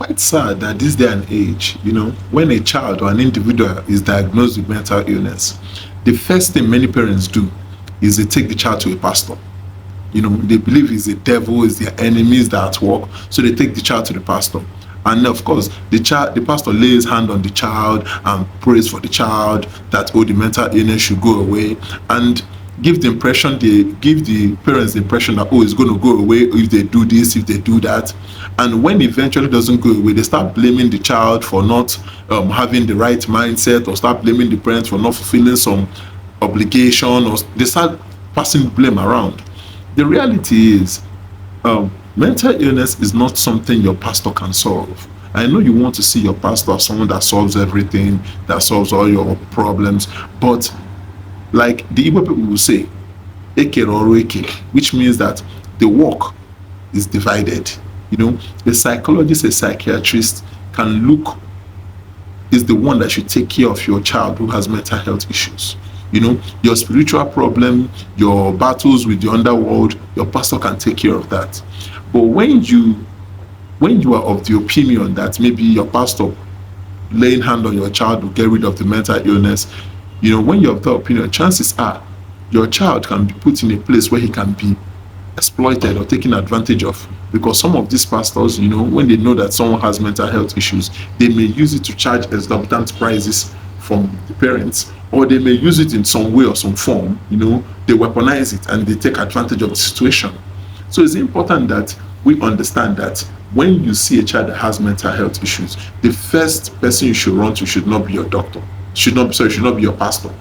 quite sad that this day and age, when a child or an individual is diagnosed with mental illness, the first thing many parents do is they take the child to a pastor. They believe it's the devil, it's their enemies that are at work, so they take the child to the pastor. And of course, the pastor lays hand on the child and prays for the child that the mental illness should go away, and give the parents the impression that it's going to go away if they do this, if they do that. And when eventually doesn't go away, they start blaming the child for not having the right mindset, or start blaming the parents for not fulfilling some obligation, or they start passing blame around. The reality is, mental illness is not something your pastor can solve. I know you want to see your pastor as someone that solves everything, that solves all your problems, but like the Igbo people will say, eke or eke, which means that the work is divided. A psychologist, a psychiatrist is the one that should take care of your child who has mental health issues. Your spiritual problem, your battles with the underworld, your pastor can take care of that. But when you are of the opinion that maybe your pastor laying hand on your child will get rid of the mental illness, when you're of that opinion, chances are your child can be put in a place where he can be exploited or taken advantage of. Because some of these pastors, when they know that someone has mental health issues, they may use it to charge exorbitant prices from the parents, or they may use it in some way or some form. They weaponize it and they take advantage of the situation. So it's important that we understand that when you see a child that has mental health issues, the first person you should run to should not be your doctor. Should not be your pastor.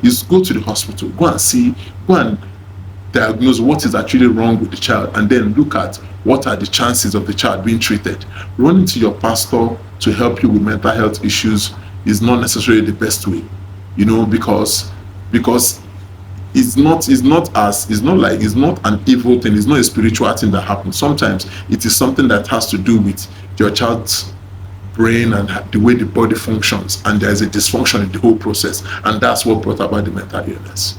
Is go to the hospital, go and diagnose what is actually wrong with the child, and then look at what are the chances of the child being treated. Running to your pastor to help you with mental health issues is not necessarily the best way, because it's not an evil thing, it's not a spiritual thing that happens. Sometimes it is something that has to do with your child's brain and the way the body functions, and there's a dysfunction in the whole process, and that's what brought about the mental illness.